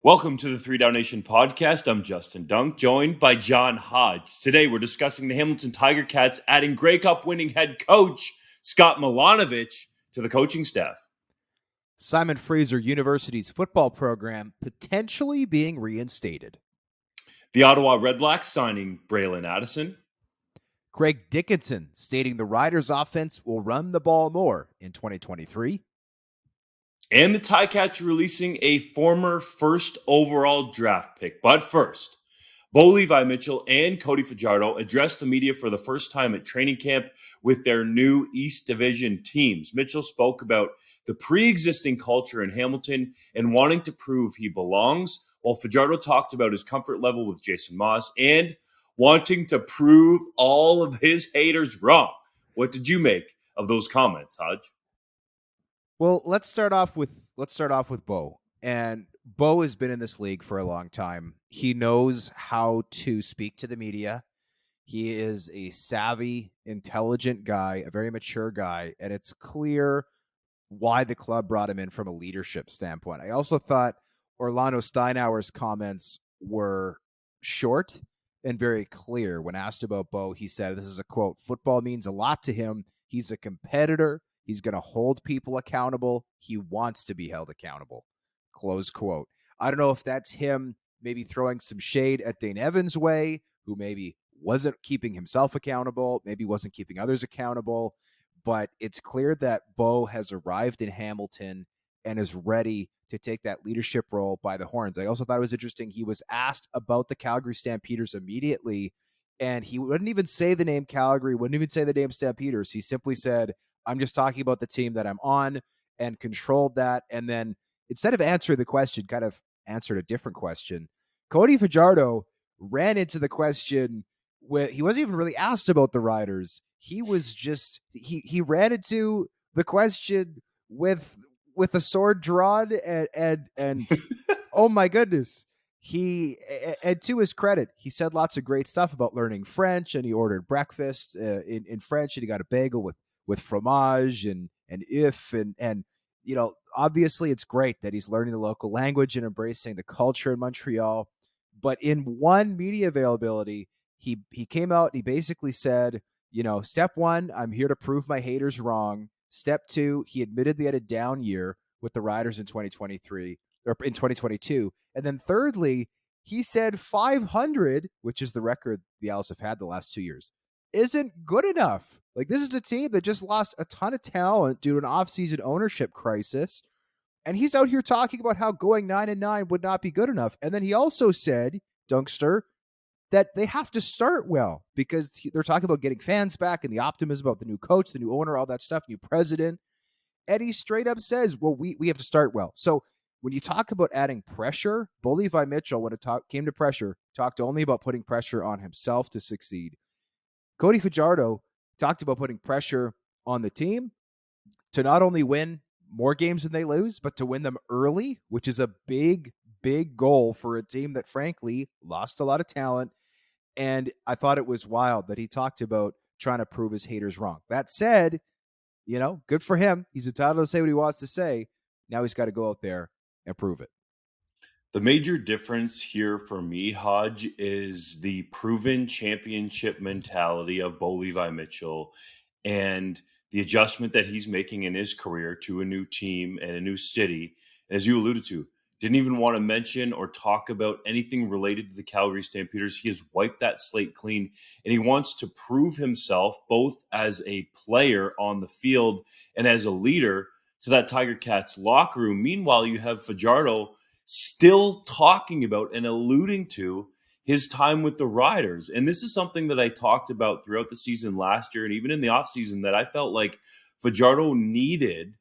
Welcome to the 3 Down Nation podcast. I'm Justin Dunk, joined by John Hodge. Today, we're discussing the Hamilton Tiger Cats adding Grey Cup winning head coach Scott Milanovich to the coaching staff. Simon Fraser University's football program potentially being reinstated. The Ottawa Redblacks signing Bralon Addison. Greg Dickinson stating the Riders' offense will run the ball more in 2023. And the Ticats releasing a former first overall draft pick. But first, Levi Mitchell and Cody Fajardo addressed the media for the first time at training camp with their new East Division teams. Mitchell spoke about the pre-existing culture in Hamilton and wanting to prove he belongs, while Fajardo talked about his comfort level with Jason Moss and wanting to prove all of his haters wrong. What did you make of those comments, Hodge? Well, let's start off with Bo. And Bo has been in this league for a long time. He knows how to speak to the media. He is a savvy, intelligent guy, a very mature guy, and it's clear why the club brought him in from a leadership standpoint. I also thought Orlando Steinauer's comments were short and very clear. When asked about Bo, he said, this is a quote, "Football means a lot to him. He's a competitor. He's going to hold people accountable. He wants to be held accountable." Close quote. I don't know if that's him maybe throwing some shade at Dane Evans' way, who maybe wasn't keeping himself accountable, maybe wasn't keeping others accountable. But it's clear that Bo has arrived in Hamilton and is ready to take that leadership role by the horns. I also thought it was interesting. He was asked about the Calgary Stampeders immediately, and he wouldn't even say the name Calgary, wouldn't even say the name Stampeders. He simply said, "I'm just talking about the team that I'm on," and controlled that. And then instead of answering the question, kind of answered a different question. Cody Fajardo ran into the question where he wasn't even really asked about the Riders. He was just he ran into the question with a sword drawn and oh my goodness. And to his credit, he said lots of great stuff about learning French, and he ordered breakfast in French, and he got a bagel with fromage and if and you know, obviously it's great that he's learning the local language and embracing the culture in Montreal. But in one media availability, he came out and he basically said, you know, step one, I'm here to prove my haters wrong. Step two, he admitted they had a down year with the Riders in 2023 or in 2022. And then thirdly, he said 500, which is the record the Owls have had the last 2 years, isn't good enough. Like, this is a team that just lost a ton of talent due to an offseason ownership crisis. And he's out here talking about how going 9-9 would not be good enough. And then he also said, Dunkster, that they have to start well because they're talking about getting fans back and the optimism about the new coach, the new owner, all that stuff, new president. And he straight up says, well, we have to start well. So when you talk about adding pressure, Levi Mitchell, when it came to pressure, talked only about putting pressure on himself to succeed. Cody Fajardo talked about putting pressure on the team to not only win more games than they lose, but to win them early, which is a big, big goal for a team that, frankly, lost a lot of talent. And I thought it was wild that he talked about trying to prove his haters wrong. That said, you know, good for him. He's entitled to say what he wants to say. Now he's got to go out there and prove it. The major difference here for me, Hodge, is the proven championship mentality of Levi Mitchell and the adjustment that he's making in his career to a new team and a new city. As you alluded to, didn't even want to mention or talk about anything related to the Calgary Stampeders. He has wiped that slate clean, and he wants to prove himself both as a player on the field and as a leader to that Tiger Cats locker room. Meanwhile, you have Fajardo still talking about and alluding to his time with the Riders. And this is something that I talked about throughout the season last year and even in the offseason, that I felt like Fajardo needed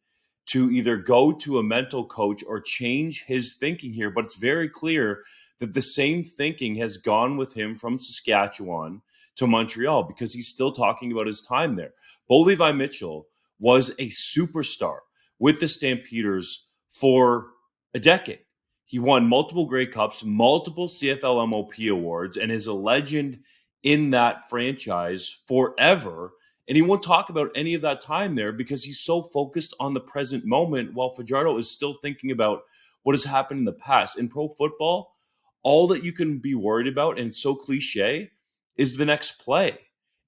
to either go to a mental coach or change his thinking here. But it's very clear that the same thinking has gone with him from Saskatchewan to Montreal, because he's still talking about his time there. Levi Mitchell was a superstar with the Stampeders for a decade. He won multiple Grey Cups, multiple CFL MOP awards, and is a legend in that franchise forever. And he won't talk about any of that time there because he's so focused on the present moment, while Fajardo is still thinking about what has happened in the past. In pro football, all that you can be worried about, and it's so cliche, is the next play.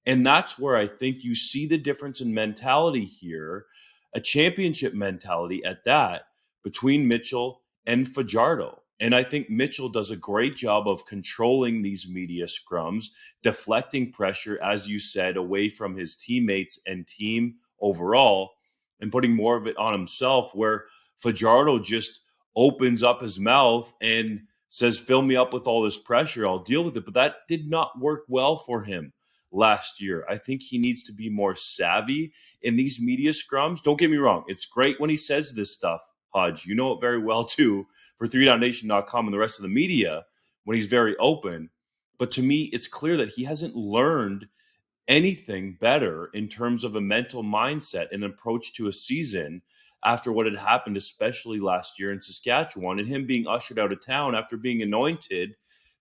And that's where I think you see the difference in mentality here, a championship mentality at that, between Mitchell and Fajardo. And I think Mitchell does a great job of controlling these media scrums, deflecting pressure, as you said, away from his teammates and team overall, and putting more of it on himself, where Fajardo just opens up his mouth and says, fill me up with all this pressure, I'll deal with it. But that did not work well for him last year. I think he needs to be more savvy in these media scrums. Don't get me wrong. It's great when he says this stuff, Hodge. You know it very well, too, for 3downnation.com and the rest of the media, when he's very open. But to me, it's clear that he hasn't learned anything better in terms of a mental mindset and approach to a season after what had happened, especially last year in Saskatchewan, and him being ushered out of town after being anointed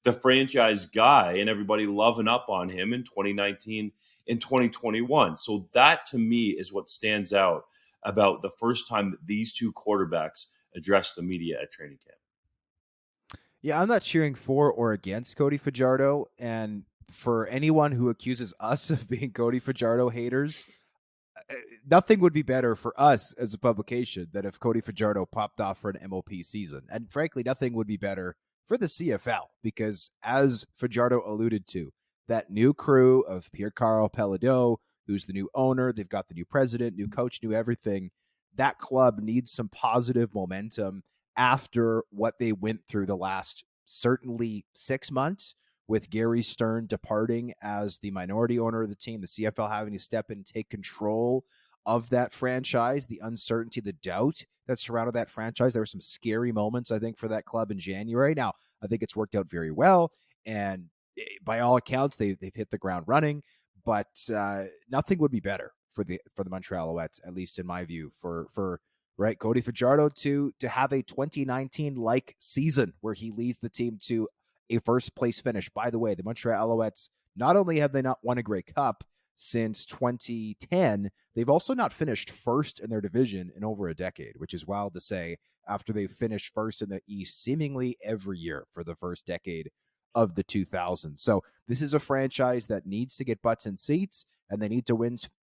the franchise guy and everybody loving up on him in 2019 and 2021. So that to me is what stands out about the first time that these two quarterbacks addressed the media at training camp. Yeah, I'm not cheering for or against Cody Fajardo. And for anyone who accuses us of being Cody Fajardo haters, nothing would be better for us as a publication than if Cody Fajardo popped off for an MOP season. And frankly, nothing would be better for the CFL because, as Fajardo alluded to, that new crew of Pierre-Carl Pelado, who's the new owner, they've got the new president, new coach, new everything. That club needs some positive momentum after what they went through the last certainly 6 months, with Gary Stern departing as the minority owner of the team, the CFL having to step in and take control of that franchise, the uncertainty, the doubt that surrounded that franchise. There were some scary moments, I think, for that club in January. Now, I think it's worked out very well, and by all accounts, they've hit the ground running. But nothing would be better for the Montreal Alouettes, at least in my view, for right Cody Fajardo to have a 2019 like season where he leads the team to a first place finish. By the way, the Montreal Alouettes, not only have they not won a Grey Cup since 2010, they've also not finished first in their division in over a decade, which is wild to say after they've finished first in the East seemingly every year for the first decade of the 2000s. So this is a franchise that needs to get butts in seats, and they need to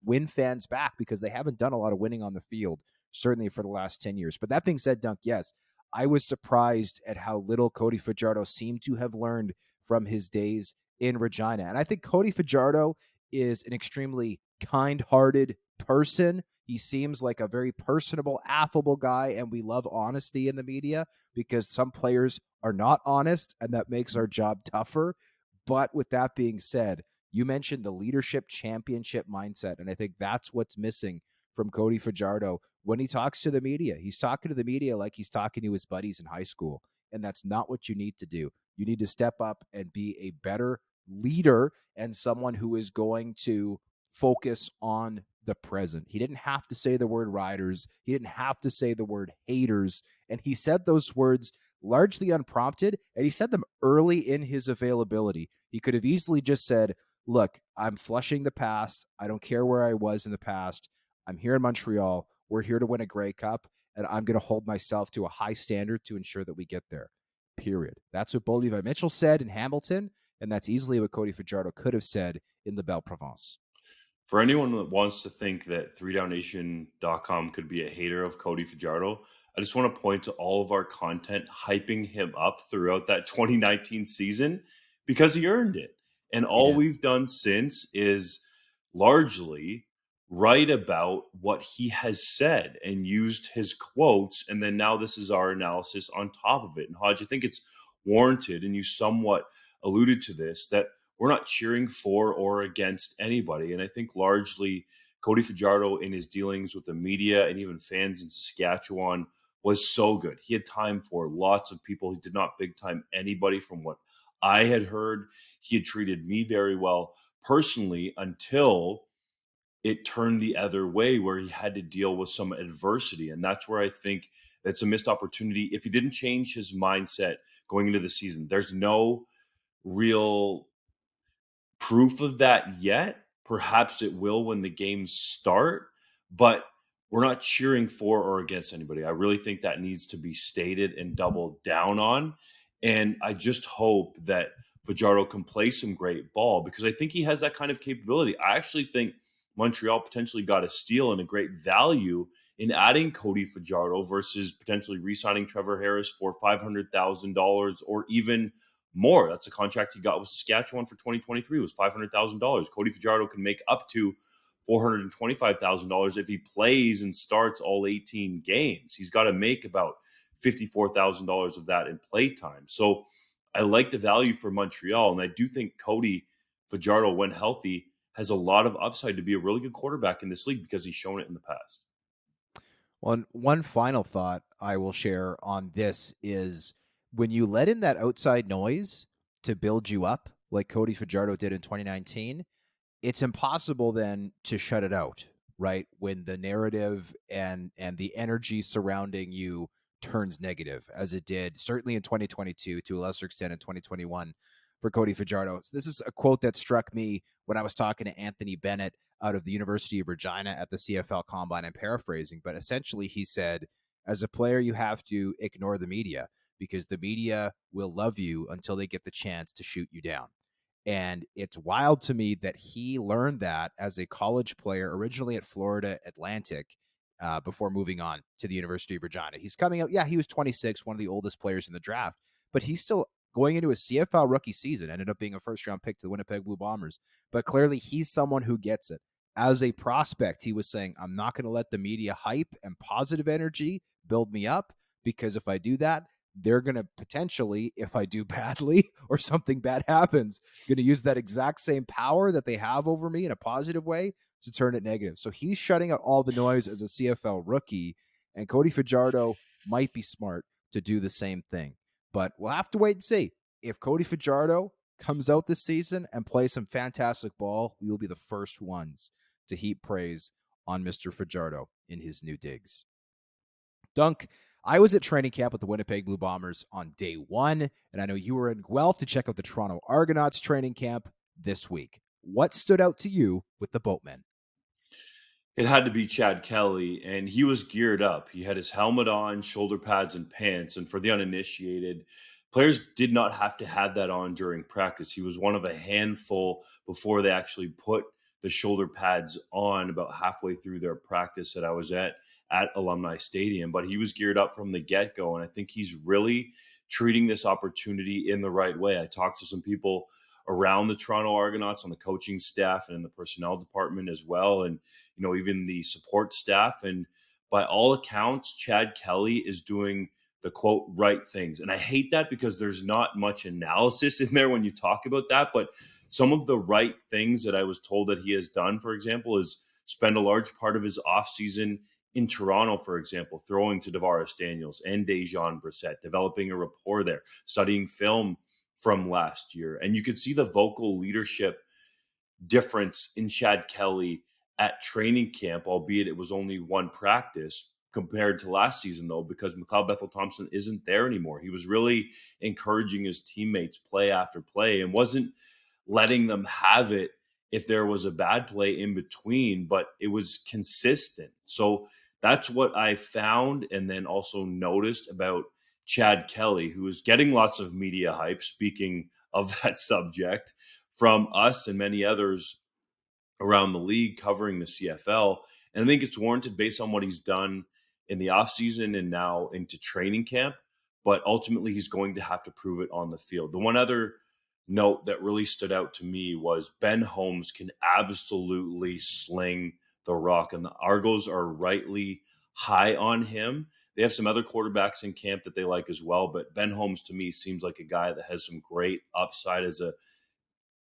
win fans back because they haven't done a lot of winning on the field, certainly for the last 10 years. But that being said, Dunk, yes, I was surprised at how little Cody Fajardo seemed to have learned from his days in Regina. And I think Cody Fajardo is an extremely kind-hearted person. He seems like a very personable, affable guy, and we love honesty in the media because some players are not honest, and that makes our job tougher. But with that being said, you mentioned the leadership championship mindset, and I think that's what's missing from Cody Fajardo when he talks to the media. He's talking to the media like he's talking to his buddies in high school, and that's not what you need to do. You need to step up and be a better leader and someone who is going to focus on the present. He didn't have to say the word riders. He didn't have to say the word haters. And he said those words largely unprompted, and he said them early in his availability. He could have easily just said, look, I'm flushing the past. I don't care where I was in the past. I'm here in Montreal. We're here to win a Grey Cup, and I'm going to hold myself to a high standard to ensure that we get there, period. That's what Levi Mitchell said in Hamilton, and that's easily what Cody Fajardo could have said in the Belle Provence. For anyone that wants to think that 3downnation.com could be a hater of Cody Fajardo, I just want to point to all of our content hyping him up throughout that 2019 season because he earned it. And all we've done since is largely write about what he has said and used his quotes. And then now this is our analysis on top of it. And Hodge, I think it's warranted, and you somewhat alluded to this, that we're not cheering for or against anybody. And I think largely Cody Fajardo in his dealings with the media and even fans in Saskatchewan was so good. He had time for lots of people. He did not big time anybody from what I had heard. He had treated me very well personally until it turned the other way where he had to deal with some adversity. And that's where I think that's a missed opportunity. If he didn't change his mindset going into the season, there's no real proof of that yet. Perhaps it will when the games start, but we're not cheering for or against anybody. I really think that needs to be stated and doubled down on. And I just hope that Fajardo can play some great ball because I think he has that kind of capability. I actually think Montreal potentially got a steal and a great value in adding Cody Fajardo versus potentially re-signing Trevor Harris for $500,000 or even more. That's a contract he got with Saskatchewan for 2023 was $500,000. Cody Fajardo can make up to $425,000 if he plays and starts all 18 games. He's got to make about $54,000 of that in play time. So I like the value for Montreal, and I do think Cody Fajardo, when healthy, has a lot of upside to be a really good quarterback in this league because he's shown it in the past. One final thought I will share on this is when you let in that outside noise to build you up, like Cody Fajardo did in 2019, it's impossible then to shut it out, right? When the narrative and the energy surrounding you turns negative, as it did certainly in 2022, to a lesser extent in 2021 for Cody Fajardo. So this is a quote that struck me when I was talking to Anthony Bennett out of the University of Regina at the CFL Combine. I'm paraphrasing, but essentially he said, as a player, you have to ignore the media because the media will love you until they get the chance to shoot you down. And it's wild to me that he learned that as a college player, originally at Florida Atlantic, before moving on to the University of Regina. He's coming out, yeah, he was 26, one of the oldest players in the draft, but he's still going into a CFL rookie season, ended up being a first-round pick to the Winnipeg Blue Bombers. But clearly he's someone who gets it. As a prospect, he was saying, I'm not going to let the media hype and positive energy build me up because if I do that, they're going to potentially, if I do badly or something bad happens, going to use that exact same power that they have over me in a positive way to turn it negative. So he's shutting out all the noise as a CFL rookie, and Cody Fajardo might be smart to do the same thing. But we'll have to wait and see. If Cody Fajardo comes out this season and plays some fantastic ball, we will be the first ones to heap praise on Mr. Fajardo in his new digs. Dunk, I was at training camp with the Winnipeg Blue Bombers on day one, and I know you were in Guelph to check out the Toronto Argonauts training camp this week. What stood out to you with the Boatmen? It had to be Chad Kelly, and he was geared up. He had his helmet on, shoulder pads, and pants. And for the uninitiated, players did not have to have that on during practice. He was one of a handful before they actually put the shoulder pads on about halfway through their practice that I was at Alumni Stadium. But he was geared up from the get-go, and I think he's really treating this opportunity in the right way. I talked to some people around the Toronto Argonauts on the coaching staff and in the personnel department as well, and even the support staff. And by all accounts, Chad Kelly is doing the quote right things. And I hate that because there's not much analysis in there when you talk about that. But some of the right things that I was told that he has done, for example, is spend a large part of his offseason in Toronto, for example, throwing to Davaris Daniels and Dejan Brissett, developing a rapport there, studying film from last year. And you could see the vocal leadership difference in Chad Kelly at training camp, albeit it was only one practice compared to last season, though, because McLeod Bethel Thompson isn't there anymore. He was really encouraging his teammates play after play and wasn't letting them have it if there was a bad play in between, but it was consistent. So that's what I found and then also noticed about Chad Kelly, who is getting lots of media hype, speaking of that subject, from us and many others around the league covering the CFL. And I think it's warranted based on what he's done in the offseason and now into training camp. But ultimately, he's going to have to prove it on the field. The one other note that really stood out to me was Ben Holmes can absolutely sling the rock, and the Argos are rightly high on him. They have some other quarterbacks in camp that they like as well, but Ben Holmes to me seems like a guy that has some great upside as a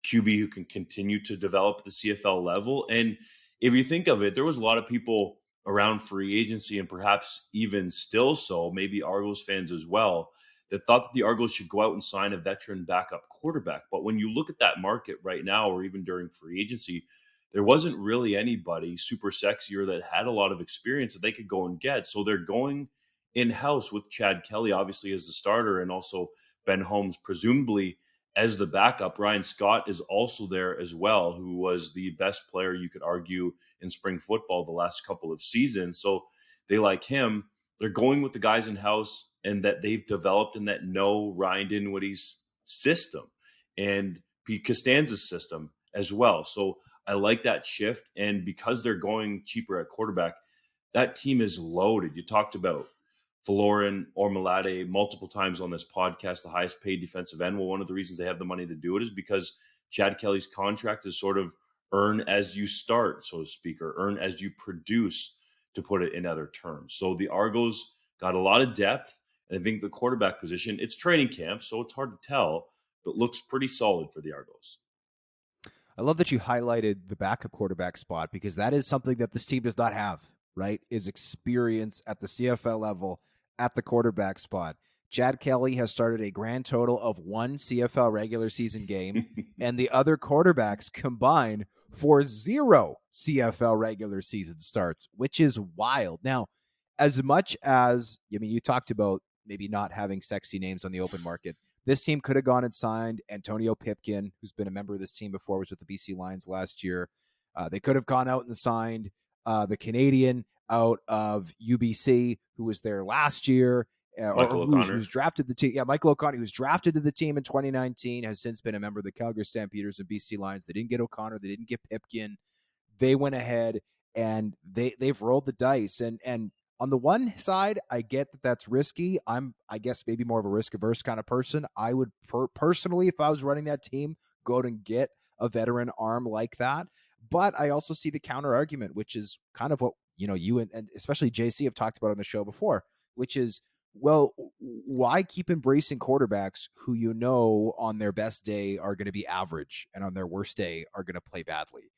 QB who can continue to develop the CFL level. And if you think of it, there was a lot of people around free agency and perhaps even still so, maybe Argos fans as well, that thought that the Argos should go out and sign a veteran backup quarterback. But when you look at that market right now, or even during free agency, there wasn't really anybody super sexy or that had a lot of experience that they could go and get. So they're going in house with Chad Kelly, obviously, as the starter, and also Ben Holmes, presumably as the backup. Ryan Scott is also there as well, who was the best player, you could argue, in spring football the last couple of seasons. So they like him. They're going with the guys in house and that they've developed and that know Ryan Dinwiddie's system and Pete Costanza's system as well. So I like that shift. And because they're going cheaper at quarterback, that team is loaded. You talked about Valoran or Malade multiple times on this podcast, the highest paid defensive end. Well, one of the reasons they have the money to do it is because Chad Kelly's contract is sort of earn as you start, so to speak, or earn as you produce, to put it in other terms. So the Argos got a lot of depth. And I think the quarterback position, it's training camp, so it's hard to tell, but looks pretty solid for the Argos. I love that you highlighted the backup quarterback spot because that is something that this team does not have, right? Is experience at the CFL level at the quarterback spot. Chad Kelly has started a grand total of 1 CFL regular season game, and the other quarterbacks combine for 0 CFL regular season starts, which is wild. Now, as much as, I mean, you talked about maybe not having sexy names on the open market. This team could have gone and signed Antonio Pipkin, who's been a member of this team before, was with the BC Lions last year. They could have gone out and signed the Canadian out of UBC, who was there last year, or who's drafted the team. Yeah, Michael O'Connor, who's drafted to the team in 2019, has since been a member of the Calgary Stampeders and BC Lions. They didn't get O'Connor. They didn't get Pipkin. They went ahead and they've rolled the dice. And on the one side, I get that that's risky. I'm, I guess, maybe more of a risk-averse kind of person. I would personally, if I was running that team, go out and get a veteran arm like that. But I also see the counter argument, which is kind of what, you know, you and especially JC have talked about on the show before, which is, well, why keep embracing quarterbacks who you know on their best day are going to be average and on their worst day are going to play badly?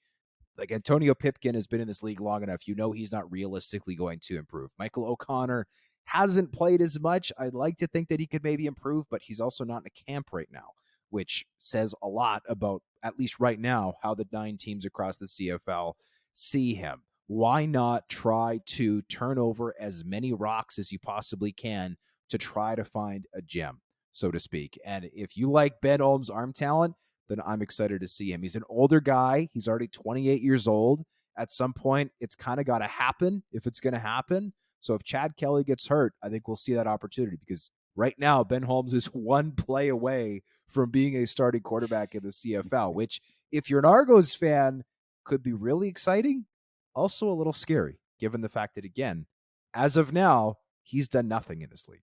Like Antonio Pipkin has been in this league long enough. You know he's not realistically going to improve. Michael O'Connor hasn't played as much. I'd like to think that he could maybe improve, but he's also not in a camp right now, which says a lot about, at least right now, how the 9 teams across the CFL see him. Why not try to turn over as many rocks as you possibly can to try to find a gem, so to speak? And if you like Ben Holmes' arm talent, then I'm excited to see him. He's an older guy. He's already 28 years old. At some point, it's kind of got to happen if it's going to happen. So if Chad Kelly gets hurt, I think we'll see that opportunity because right now, Ben Holmes is 1 play away from being a starting quarterback in the CFL, which, if you're an Argos fan, could be really exciting. Also a little scary, given the fact that, again, as of now, he's done nothing in this league.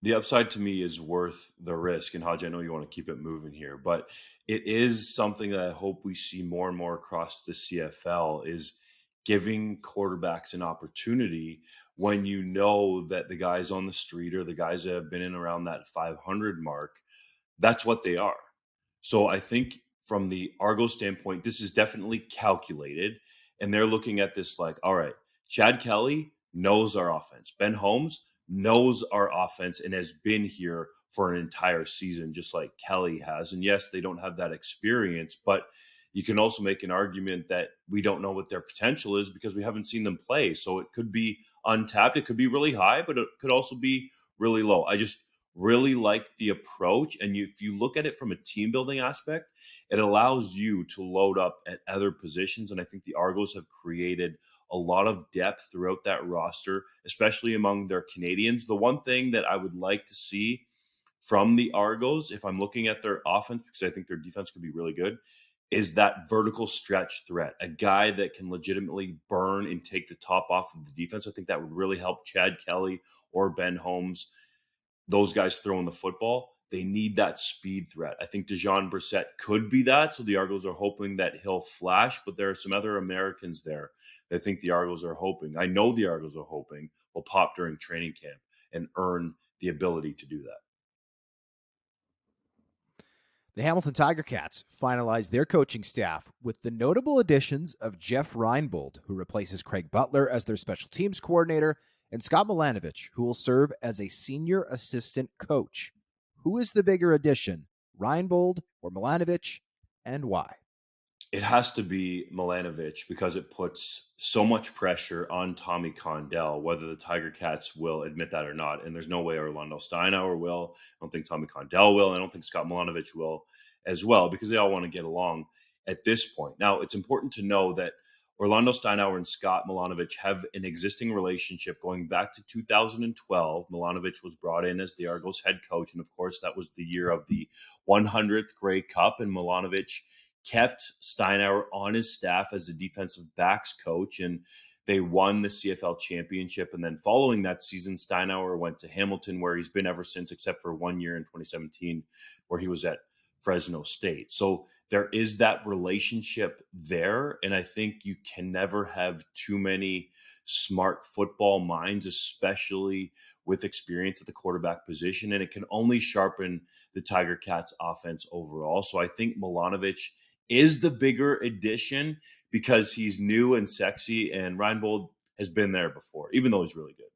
The upside to me is worth the risk. And Hodge, I know you want to keep it moving here, but it is something that I hope we see more and more across the CFL is giving quarterbacks an opportunity when you know that the guys on the street or the guys that have been in around that 500 mark, that's what they are. So I think from the Argo standpoint, this is definitely calculated. And they're looking at this like, all right, Chad Kelly knows our offense. Ben Holmes knows our offense and has been here for an entire season, just like Kelly has. And yes, they don't have that experience, but you can also make an argument that we don't know what their potential is because we haven't seen them play. So it could be untapped. It could be really high, but it could also be really low. I just really like the approach. And if you look at it from a team building aspect, it allows you to load up at other positions. And I think the Argos have created a lot of depth throughout that roster, especially among their Canadians. The one thing that I would like to see from the Argos, if I'm looking at their offense, because I think their defense could be really good, is that vertical stretch threat, a guy that can legitimately burn and take the top off of the defense. I think that would really help Chad Kelly or Ben Holmes. Those guys throwing the football, they need that speed threat. I think Dejon Brissett could be that. So the Argos are hoping that he'll flash, but there are some other Americans there that I think the Argos are hoping. I know the Argos are hoping will pop during training camp and earn the ability to do that. The Hamilton Tiger Cats finalized their coaching staff with the notable additions of Jeff Reinebold, who replaces Craig Butler as their special teams coordinator, and Scott Milanovich, who will serve as a senior assistant coach. Who is the bigger addition, Reinebold or Milanovich, and why? It has to be Milanovich because it puts so much pressure on Tommy Condell, whether the Tiger Cats will admit that or not. And there's no way Orlando Steinauer will. I don't think Tommy Condell will. I don't think Scott Milanovich will as well, because they all want to get along at this point. Now, it's important to know that Orlando Steinauer and Scott Milanovich have an existing relationship going back to 2012. Milanovich was brought in as the Argos head coach. And of course, that was the year of the 100th Grey Cup. And Milanovich kept Steinauer on his staff as a defensive backs coach, and they won the CFL championship. And then following that season, Steinauer went to Hamilton, where he's been ever since, except for 1 year in 2017, where he was at Fresno State. So there is that relationship there. And I think you can never have too many smart football minds, especially with experience at the quarterback position. And it can only sharpen the Tiger Cats offense overall. So I think Milanovich is the bigger addition because he's new and sexy, and Reinebold has been there before, even though he's really good.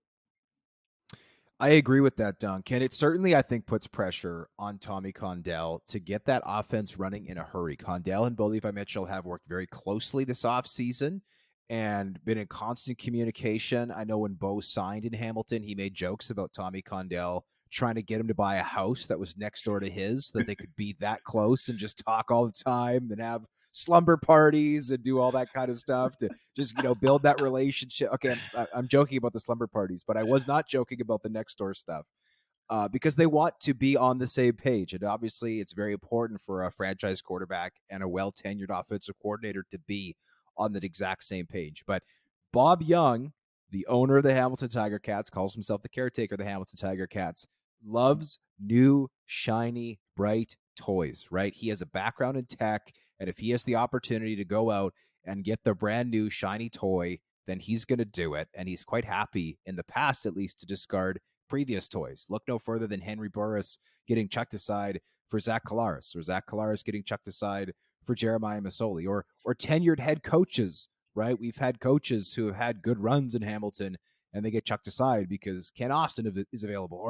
I agree with that, Dunk. And it certainly, I think, puts pressure on Tommy Condell to get that offense running in a hurry. Condell and Levi Mitchell have worked very closely this offseason and been in constant communication. I know when Bo signed in Hamilton, he made jokes about Tommy Condell trying to get him to buy a house that was next door to his, so that they could be that close and just talk all the time and have slumber parties and do all that kind of stuff to just, build that relationship. Okay, I'm joking about the slumber parties, but I was not joking about the next door stuff, because they want to be on the same page. And obviously, it's very important for a franchise quarterback and a well-tenured offensive coordinator to be on the exact same page. But Bob Young, the owner of the Hamilton Tiger Cats, calls himself the caretaker of the Hamilton Tiger Cats, loves new, shiny, bright toys, right? He has a background in tech, and if he has the opportunity to go out and get the brand new, shiny toy, then he's going to do it. And he's quite happy, in the past at least, to discard previous toys. Look no further than Henry Burris getting chucked aside for Zach Collaros, or Zach Collaros getting chucked aside for Jeremiah Masoli, or tenured head coaches, right? We've had coaches who have had good runs in Hamilton, and they get chucked aside because Ken Austin is available,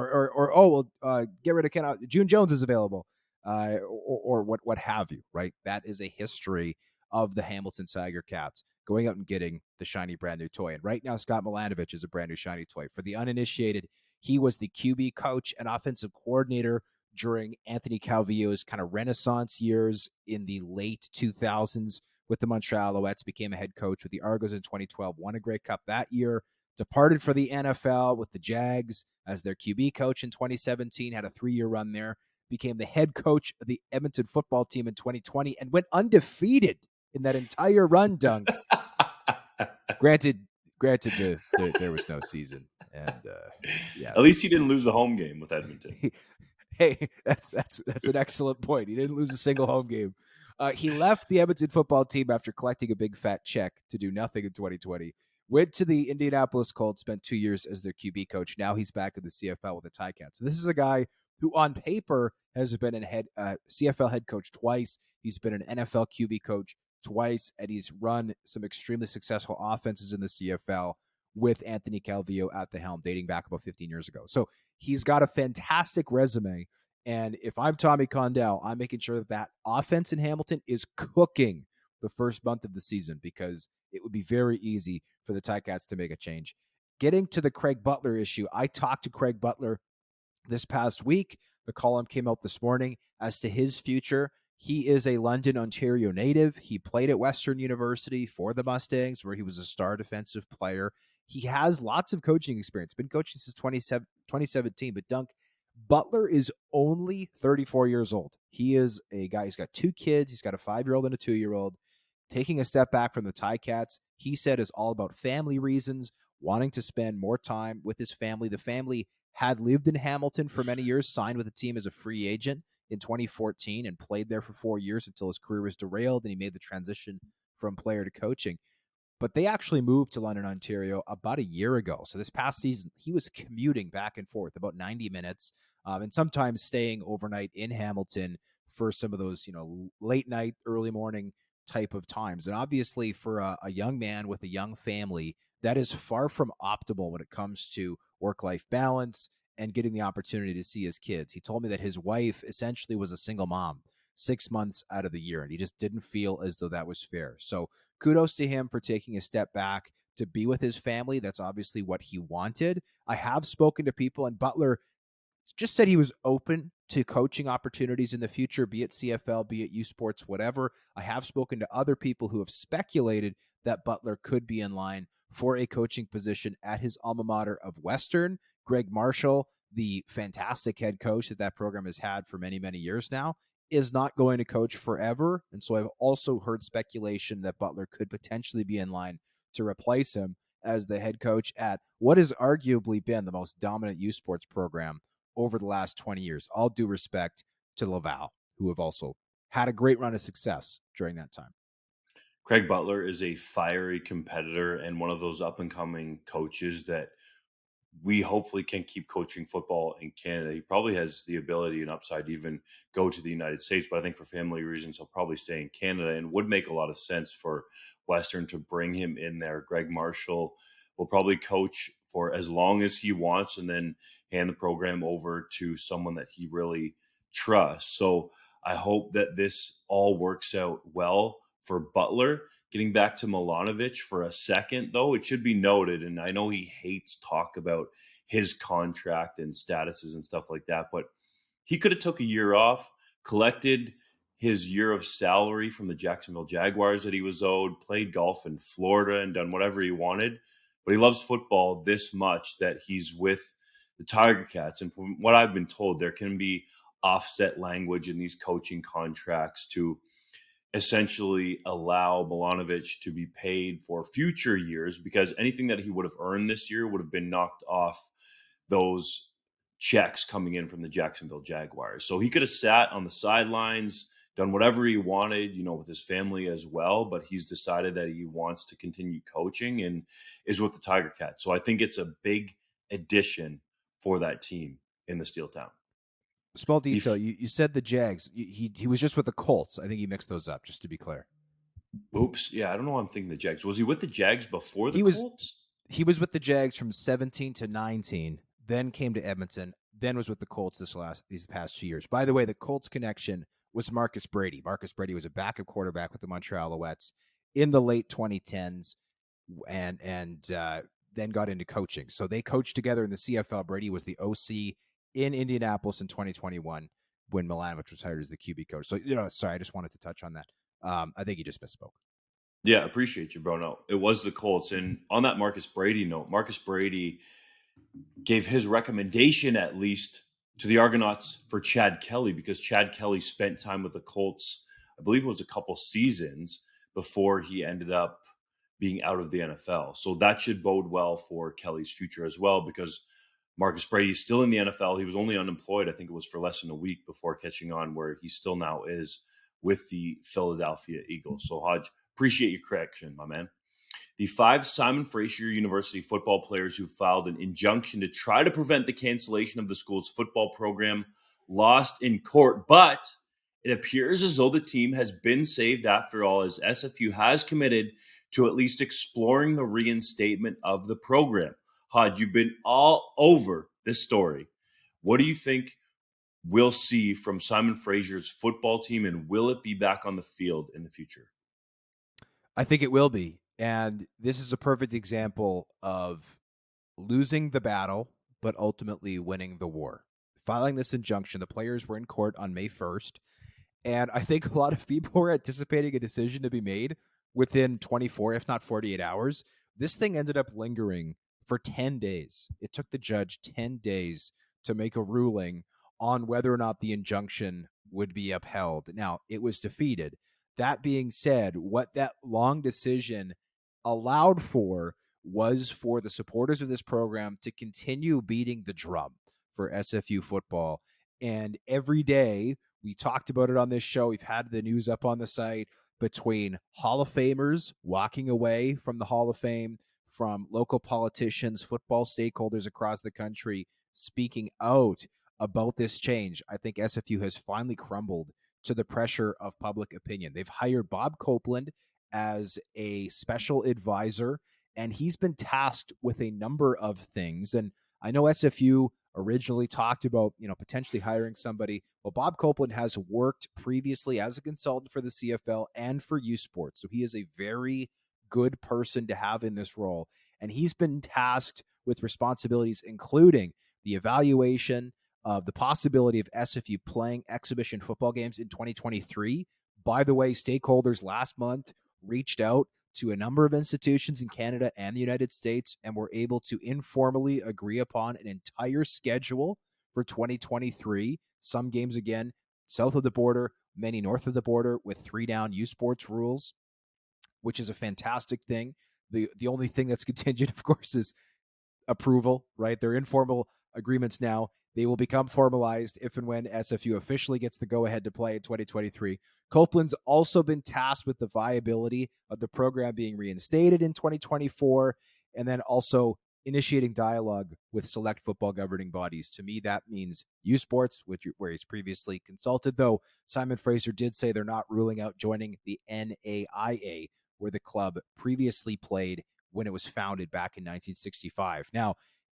get rid of Ken Austin. June Jones is available, or what have you, right? That is a history of the Hamilton Tiger Cats going out and getting the shiny brand new toy. And right now, Scott Milanovich is a brand new shiny toy. For the uninitiated, he was the QB coach and offensive coordinator during Anthony Calvillo's kind of renaissance years in the late 2000s with the Montreal Alouettes, became a head coach with the Argos in 2012, won a Grey Cup that year, departed for the NFL with the Jags as their QB coach in 2017, had a 3-year run there, became the head coach of the Edmonton football team in 2020, and went undefeated in that entire run, Dunk. Granted, there was no season, and At least he didn't lose a home game with Edmonton. Hey, that's an excellent point. He didn't lose a single home game. He left the Edmonton football team after collecting a big fat check to do nothing in 2020. Went to the Indianapolis Colts, spent 2 years as their QB coach. Now he's back in the CFL with the Ticats. So this is a guy who, on paper, has been a CFL head coach twice. He's been an NFL QB coach twice, and he's run some extremely successful offenses in the CFL with Anthony Calvillo at the helm, dating back about 15 years ago. So he's got a fantastic resume. And if I'm Tommy Condell, I'm making sure that offense in Hamilton is cooking the first month of the season, because it would be very easy for the Ticats to make a change. Getting to the Craig Butler issue, I talked to Craig Butler this past week. The column came out this morning as to his future. He is a London, Ontario native. He played at Western University for the Mustangs, where he was a star defensive player. He has lots of coaching experience, been coaching since 2017. But Dunk, Butler is only 34 years old. He is a guy, he's got 2 kids. He's got a 5-year-old and a 2-year-old. Taking a step back from the Ticats, he said, is all about family reasons, wanting to spend more time with his family. The family had lived in Hamilton for many years, signed with the team as a free agent in 2014, and played there for 4 years until his career was derailed and he made the transition from player to coaching. But they actually moved to London, Ontario about a year ago. So this past season, he was commuting back and forth about 90 minutes, and sometimes staying overnight in Hamilton for some of those, late night, early morning type of times. And obviously for a young man with a young family, that is far from optimal when it comes to work-life balance and getting the opportunity to see his kids. He told me that his wife essentially was a single mom. 6 months out of the year. And he just didn't feel as though that was fair. So kudos to him for taking a step back to be with his family. That's obviously what he wanted. I have spoken to people, and Butler just said he was open to coaching opportunities in the future, be it CFL, be it U Sports, whatever. I have spoken to other people who have speculated that Butler could be in line for a coaching position at his alma mater of Western. Greg Marshall, the fantastic head coach that program has had for many, many years now, is not going to coach forever. And so I've also heard speculation that Butler could potentially be in line to replace him as the head coach at what has arguably been the most dominant U Sports program over the last 20 years. All due respect to Laval, who have also had a great run of success during that time. Craig Butler is a fiery competitor and one of those up and coming coaches that we hopefully can keep coaching football in Canada. He probably has the ability and upside to even go to the United States, but I think for family reasons, he'll probably stay in Canada, and would make a lot of sense for Western to bring him in there. Greg Marshall will probably coach for as long as he wants and then hand the program over to someone that he really trusts. So I hope that this all works out well for Butler. Getting back to Milanovich for a second, though, it should be noted, and I know he hates talk about his contract and statuses and stuff like that, but he could have took a year off, collected his year of salary from the Jacksonville Jaguars that he was owed, played golf in Florida, and done whatever he wanted. But he loves football this much that he's with the Tiger Cats. And from what I've been told, there can be offset language in these coaching contracts to essentially allow Milanovich to be paid for future years, because anything that he would have earned this year would have been knocked off those checks coming in from the Jacksonville Jaguars. So he could have sat on the sidelines, done whatever he wanted, with his family as well, but he's decided that he wants to continue coaching and is with the Tiger Cats. So I think it's a big addition for that team in the Steel Town. Small detail. You said the Jags. He was just with the Colts. I think he mixed those up, just to be clear. Oops. Yeah, I don't know why I'm thinking the Jags. Was he with the Jags before the Colts? He was with the Jags from 17 to 19, then came to Edmonton, then was with the Colts these past 2 years. By the way, the Colts connection was Marcus Brady. Marcus Brady was a backup quarterback with the Montreal Alouettes in the late 2010s, and then got into coaching. So they coached together in the CFL. Brady was the OC in Indianapolis in 2021 when Milanovich was hired as the QB coach. So, sorry, I just wanted to touch on that. I think you just misspoke. Yeah, appreciate you, bro. No, it was the Colts. And on that Marcus Brady note, Marcus Brady gave his recommendation, at least, to the Argonauts for Chad Kelly, because Chad Kelly spent time with the Colts, I believe it was a couple seasons before he ended up being out of the NFL. So that should bode well for Kelly's future as well, because Marcus Brady is still in the NFL. He was only unemployed, I think it was for less than a week before catching on, where he still now is with the Philadelphia Eagles. So Hodge, appreciate your correction, my man. The 5 Simon Fraser University football players who filed an injunction to try to prevent the cancellation of the school's football program lost in court, but it appears as though the team has been saved after all, as SFU has committed to at least exploring the reinstatement of the program. Hodge, you've been all over this story. What do you think we'll see from Simon Fraser's football team, and will it be back on the field in the future? I think it will be. And this is a perfect example of losing the battle, but ultimately winning the war. Filing this injunction, the players were in court on May 1st. And I think a lot of people were anticipating a decision to be made within 24, if not 48 hours. This thing ended up lingering for 10 days. It took the judge 10 days to make a ruling on whether or not the injunction would be upheld. Now, it was defeated. That being said, what that long decision allowed for was for the supporters of this program to continue beating the drum for SFU football. And every day, we talked about it on this show, we've had the news up on the site, between Hall of Famers walking away from the Hall of Fame, from local politicians, football stakeholders across the country speaking out about this change. I think SFU has finally crumbled to the pressure of public opinion. They've hired Bob Copeland as a special advisor, and he's been tasked with a number of things. And I know SFU originally talked about, potentially hiring somebody. Well, Bob Copeland has worked previously as a consultant for the CFL and for U Sports. So he is a very good person to have in this role. And he's been tasked with responsibilities, including the evaluation of the possibility of SFU playing exhibition football games in 2023. By the way, stakeholders last month reached out to a number of institutions in Canada and the United States and were able to informally agree upon an entire schedule for 2023. Some games, again, south of the border, many north of the border, with 3 down U Sports rules, which is a fantastic thing. The only thing that's contingent, of course, is approval, right? They're informal agreements now. They will become formalized if and when SFU officially gets the go-ahead to play in 2023. Copeland's also been tasked with the viability of the program being reinstated in 2024, and then also initiating dialogue with select football governing bodies. To me, that means U Sports, where he's previously consulted, though Simon Fraser did say they're not ruling out joining the NAIA, where the club previously played when it was founded back in 1965. Now,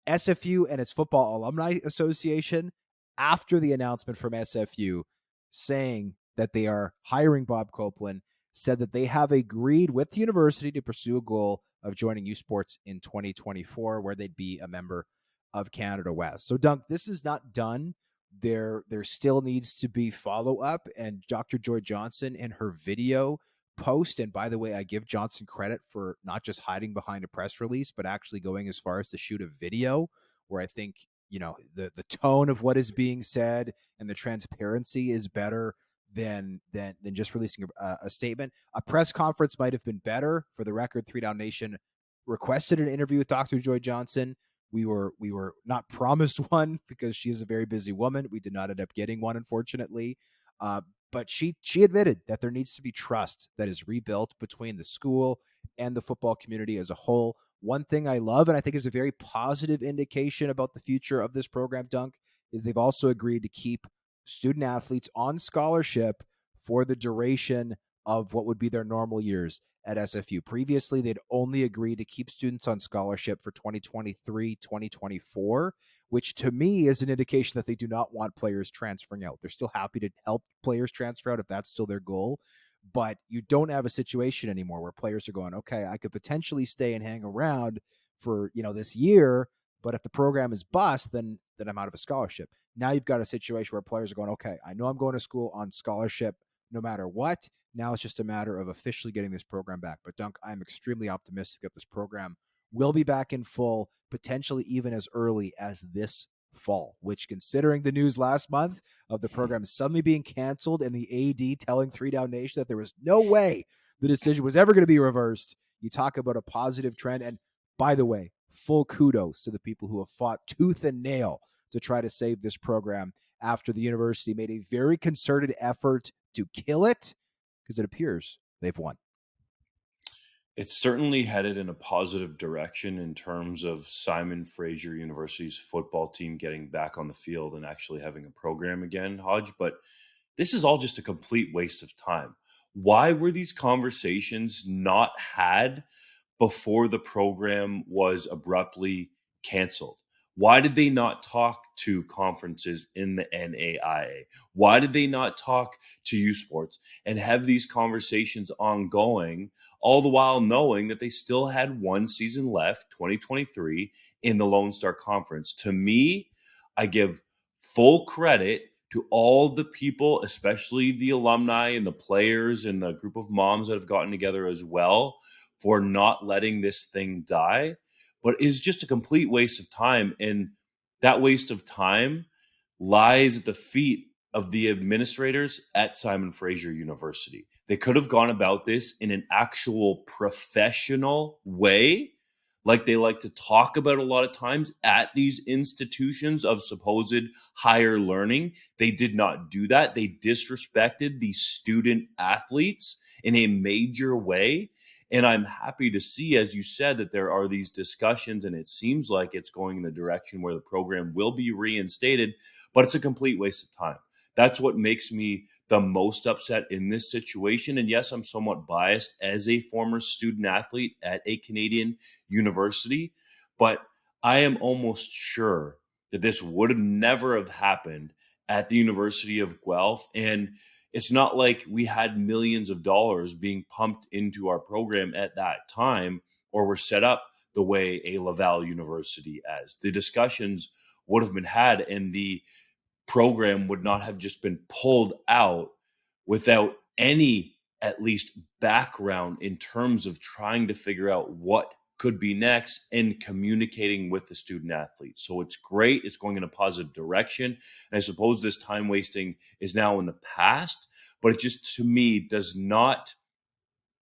SFU and its Football Alumni Association, after the announcement from SFU saying that they are hiring Bob Copeland, said that they have agreed with the university to pursue a goal of joining U Sports in 2024, where they'd be a member of Canada West. So, Dunk, this is not done. There still needs to be follow-up, and Dr. Joy Johnson in her video post, and by the way, I give Johnson credit for not just hiding behind a press release, but actually going as far as to shoot a video where I think, the tone of what is being said and the transparency is better than just releasing a statement. A press conference might have been better. For the record, 3 Down Nation requested an interview with Dr. Joy Johnson. We were not promised one because she is a very busy woman. We did not end up getting one, unfortunately. But she admitted that there needs to be trust that is rebuilt between the school and the football community as a whole. One thing I love, and I think is a very positive indication about the future of this program, Dunk, is they've also agreed to keep student athletes on scholarship for the duration of what would be their normal years at SFU. Previously, they'd only agreed to keep students on scholarship for 2023, 2024, which to me is an indication that they do not want players transferring out. They're still happy to help players transfer out if that's still their goal. But you don't have a situation anymore where players are going, okay, I could potentially stay and hang around for, this year, but if the program is bust, then I'm out of a scholarship. Now you've got a situation where players are going, okay, I know I'm going to school on scholarship no matter what. Now it's just a matter of officially getting this program back. But Dunk, I'm extremely optimistic that this program will be back in full, potentially even as early as this fall, which, considering the news last month of the program suddenly being canceled and the AD telling 3 Down Nation that there was no way the decision was ever going to be reversed, you talk about a positive trend. And by the way, full kudos to the people who have fought tooth and nail to try to save this program after the university made a very concerted effort to kill it, because it appears they've won. It's certainly headed in a positive direction in terms of Simon Fraser University's football team getting back on the field and actually having a program again, Hodge. But this is all just a complete waste of time. Why were these conversations not had before the program was abruptly canceled? Why did they not talk to conferences in the NAIA? Why did they not talk to U Sports and have these conversations ongoing, all the while knowing that they still had one season left, 2023, in the Lone Star Conference? To me, I give full credit to all the people, especially the alumni and the players and the group of moms that have gotten together as well, for not letting this thing die, but is just a complete waste of time. And that waste of time lies at the feet of the administrators at Simon Fraser University. They could have gone about this in an actual professional way, like they like to talk about a lot of times at these institutions of supposed higher learning. They did not do that. They disrespected the student athletes in a major way. And I'm happy to see, as you said, that there are these discussions, and it seems like it's going in the direction where the program will be reinstated, but it's a complete waste of time. That's what makes me the most upset in this situation. And yes, I'm somewhat biased as a former student athlete at a Canadian university, but I am almost sure that this would have never have happened at the University of Guelph. And it's not like we had millions of dollars being pumped into our program at that time, or were set up the way a Laval University as. The discussions would have been had, and the program would not have just been pulled out without any, at least, background in terms of trying to figure out what could be next and communicating with the student athletes. So it's great. It's going in a positive direction. And I suppose this time wasting is now in the past, but it just, to me, does not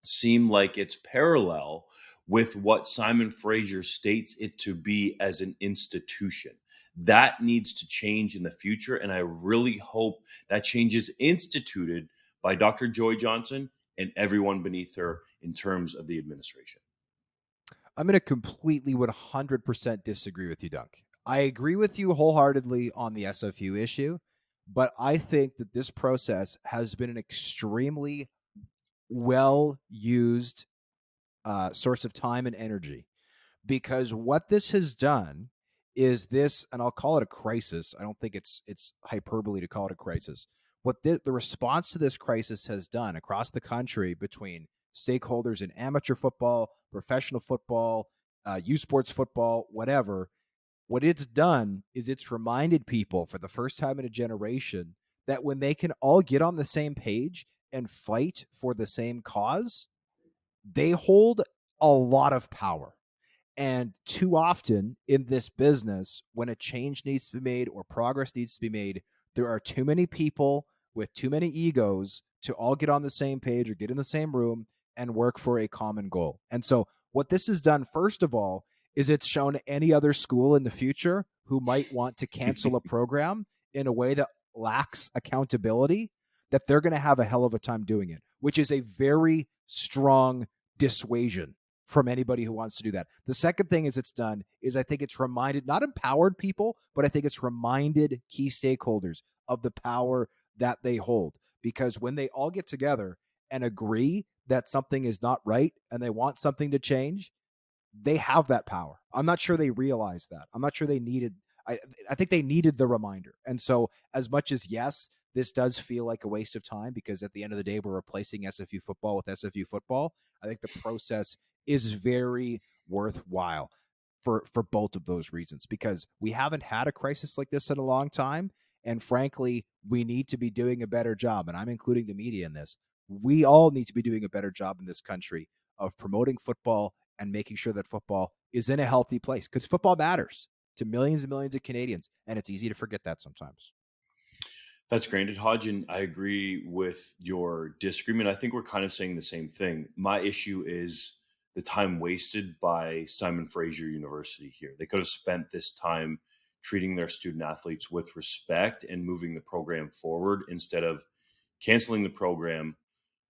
seem like it's parallel with what Simon Fraser states it to be as an institution. That needs to change in the future, and I really hope that change is instituted by Dr. Joy Johnson and everyone beneath her in terms of the administration. I'm going to completely 100% disagree with you, Dunk. I agree with you wholeheartedly on the SFU issue, but I think that this process has been an extremely well used source of time and energy, because what this has done is this, and I'll call it a crisis. I don't think it's hyperbole to call it a crisis. What the response to this crisis has done across the country between stakeholders in amateur football, professional football, U Sports football, whatever, what it's done is it's reminded people for the first time in a generation that when they can all get on the same page and fight for the same cause, they hold a lot of power. And too often in this business, when a change needs to be made or progress needs to be made, there are too many people with too many egos to all get on the same page or get in the same room and work for a common goal. And so, what this has done, first of all, is it's shown any other school in the future who might want to cancel a program in a way that lacks accountability that they're going to have a hell of a time doing it, which is a very strong dissuasion from anybody who wants to do that. The second thing is it's done is I think it's reminded, not empowered people, but I think it's reminded key stakeholders of the power that they hold. Because when they all get together and agree that something is not right and they want something to change, they have that power. I'm not sure they realized that. I'm not sure they needed, I think they needed the reminder. And so, as much as, yes, this does feel like a waste of time because at the end of the day, we're replacing SFU football with SFU football, I think the process is very worthwhile for both of those reasons, because we haven't had a crisis like this in a long time. And frankly, we need to be doing a better job. And I'm including the media in this. We all need to be doing a better job in this country of promoting football and making sure that football is in a healthy place, because football matters to millions and millions of Canadians. And it's easy to forget that sometimes. That's granted, Hodge, and I agree with your disagreement. I think we're kind of saying the same thing. My issue is the time wasted by Simon Fraser University here. They could have spent this time treating their student athletes with respect and moving the program forward instead of canceling the program,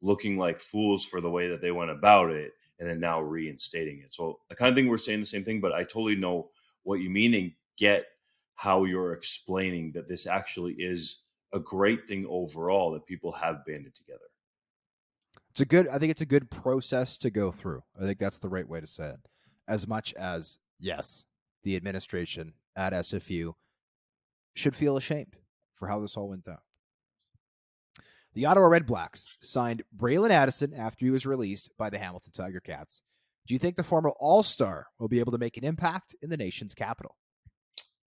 looking like fools for the way that they went about it, and then now reinstating it. So I kind of think we're saying the same thing, but I totally know what you mean and get how you're explaining that this actually is a great thing overall that people have banded together. I think it's a good process to go through. I think that's the right way to say it. As much as, yes, the administration at SFU should feel ashamed for how this all went down. The Ottawa Redblacks signed Bralon Addison after he was released by the Hamilton Tiger Cats. Do you think the former All-Star will be able to make an impact in the nation's capital?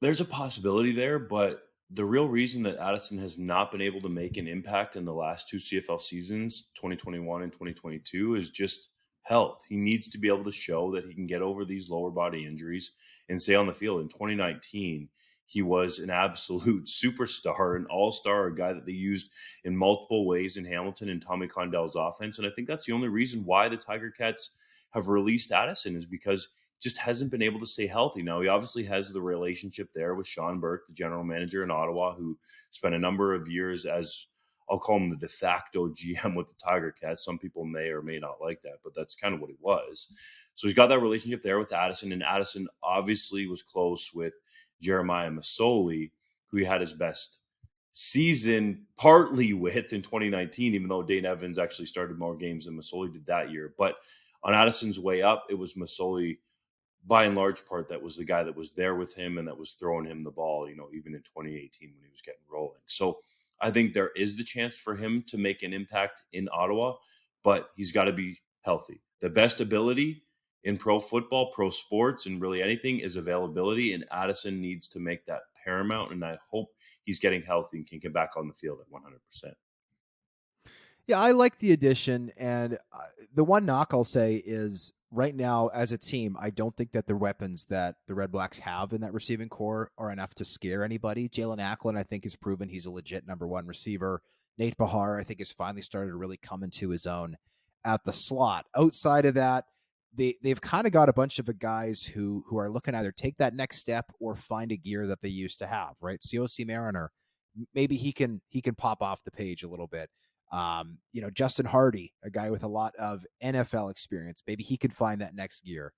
There's a possibility there, but the real reason that Addison has not been able to make an impact in the last two CFL seasons, 2021 and 2022, is just health. He needs to be able to show that he can get over these lower body injuries and stay on the field. In 2019, he was an absolute superstar, an all-star, a guy that they used in multiple ways in Hamilton and Tommy Condell's offense. And I think that's the only reason why the Tiger Cats have released Addison, is because just hasn't been able to stay healthy. Now, he obviously has the relationship there with Sean Burke, the general manager in Ottawa, who spent a number of years as, I'll call him, the de facto GM with the Tiger Cats. Some people may or may not like that, but that's kind of what he was. So he's got that relationship there with Addison, and Addison obviously was close with Jeremiah Masoli, who he had his best season partly with in 2019, even though Dane Evans actually started more games than Masoli did that year. But on Addison's way up, it was Masoli by and large part, that was the guy that was there with him and that was throwing him the ball, even in 2018 when he was getting rolling. So I think there is the chance for him to make an impact in Ottawa, but he's got to be healthy. The best ability in pro football, pro sports, and really anything is availability. And Addison needs to make that paramount. And I hope he's getting healthy and can get back on the field at 100%. Yeah, I like the addition, and the one knock I'll say is right now as a team, I don't think that the weapons that the Red Blacks have in that receiving core are enough to scare anybody. Jalen Acklin, I think, has proven he's a legit number one receiver. Nate Bahar, I think, has finally started to really come into his own at the slot. Outside of that, they've kind of got a bunch of guys who are looking to either take that next step or find a gear that they used to have. Right, COC Mariner, maybe he can pop off the page a little bit. Justin Hardy, a guy with a lot of NFL experience, maybe he could find that next gear.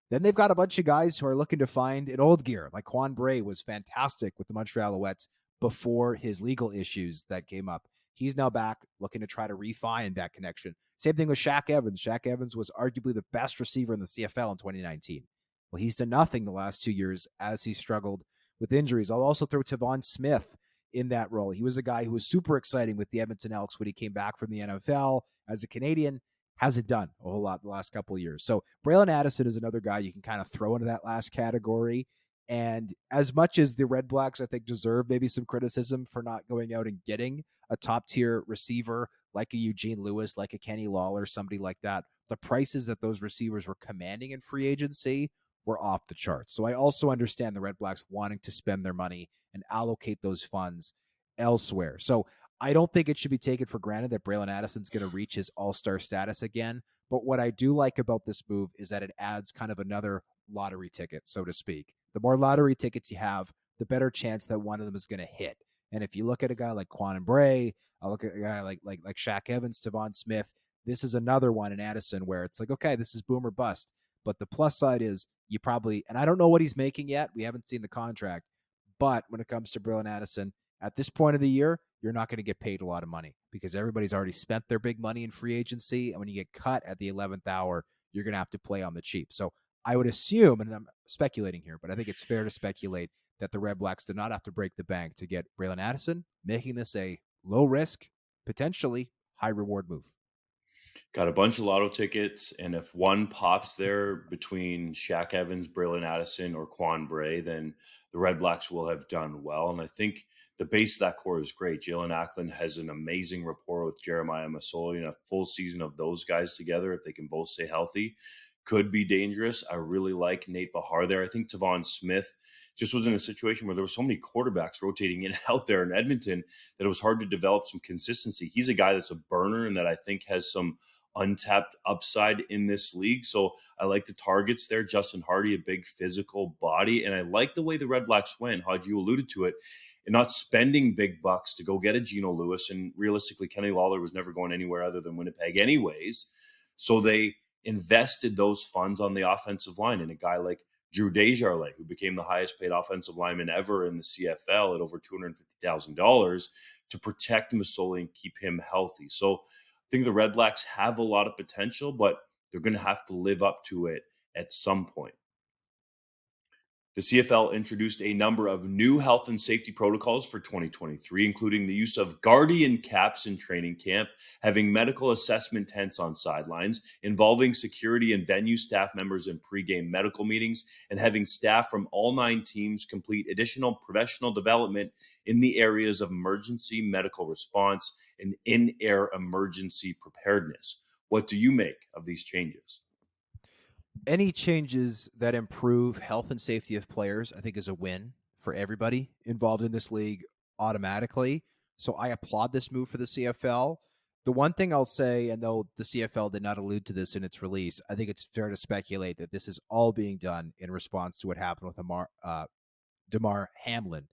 Then they've got a bunch of guys who are looking to find an old gear, like Quan Bray was fantastic with the Montreal Alouettes before his legal issues that came up. He's now back looking to try to refine that connection. Same thing with Shaq Evans. Shaq Evans was arguably the best receiver in the CFL in 2019. Well, he's done nothing the last 2 years as he struggled with injuries. I'll also throw Tavon Smith in that role. He was a guy who was super exciting with the Edmonton Elks when he came back from the NFL as a Canadian. Hasn't done a whole lot the last couple of years. So Bralon Addison is another guy you can kind of throw into that last category. And as much as the Red Blacks, I think, deserve maybe some criticism for not going out and getting a top tier receiver like a Eugene Lewis, like a Kenny Lawler, somebody like that, the prices that those receivers were commanding in free agency were off the charts. So I also understand the Red Blacks wanting to spend their money and allocate those funds elsewhere. So I don't think it should be taken for granted that Bralon Addison's going to reach his all-star status again. But what I do like about this move is that it adds kind of another lottery ticket, so to speak. The more lottery tickets you have, the better chance that one of them is going to hit. And if you look at a guy like Quan Bray, I look at a guy like Shaq Evans, Tavon Smith, this is another one in Addison where it's like, okay, this is boom or bust. But the plus side is you probably, and I don't know what he's making yet. We haven't seen the contract. But when it comes to Bralon Addison, at this point of the year, you're not going to get paid a lot of money because everybody's already spent their big money in free agency. And when you get cut at the 11th hour, you're going to have to play on the cheap. So I would assume, and I'm speculating here, but I think it's fair to speculate that the Red Blacks did not have to break the bank to get Bralon Addison, making this a low risk, potentially high reward move. Got a bunch of lotto tickets, and if one pops there between Shaq Evans, Bralon Addison, or Quan Bray, then the Red Blacks will have done well. And I think the base of that core is great. Jalen Acklin has an amazing rapport with Jeremiah Masoli, and a full season of those guys together, if they can both stay healthy, could be dangerous. I really like Nate Bahar there. I think Tavon Smith just was in a situation where there were so many quarterbacks rotating in and out there in Edmonton that it was hard to develop some consistency. He's a guy that's a burner and that I think has some untapped upside in this league. So I like the targets there. Justin Hardy, a big physical body. And I like the way the Red Blacks went. Hodge, you alluded to it, and not spending big bucks to go get a Geno Lewis. And realistically, Kenny Lawler was never going anywhere other than Winnipeg anyways. So they invested those funds on the offensive line in a guy like Drew Desjardins, who became the highest paid offensive lineman ever in the CFL at over $250,000 to protect Masoli and keep him healthy. So I think the Red Blacks have a lot of potential, but they're going to have to live up to it at some point. The CFL introduced a number of new health and safety protocols for 2023, including the use of guardian caps in training camp, having medical assessment tents on sidelines, involving security and venue staff members in pregame medical meetings, and having staff from all 9 teams complete additional professional development in the areas of emergency medical response and in-air emergency preparedness. What do you make of these changes? Any changes that improve health and safety of players, I think, is a win for everybody involved in this league automatically. So I applaud this move for the CFL. The one thing I'll say, and though the CFL did not allude to this in its release, I think it's fair to speculate that this is all being done in response to what happened with Damar Hamlin,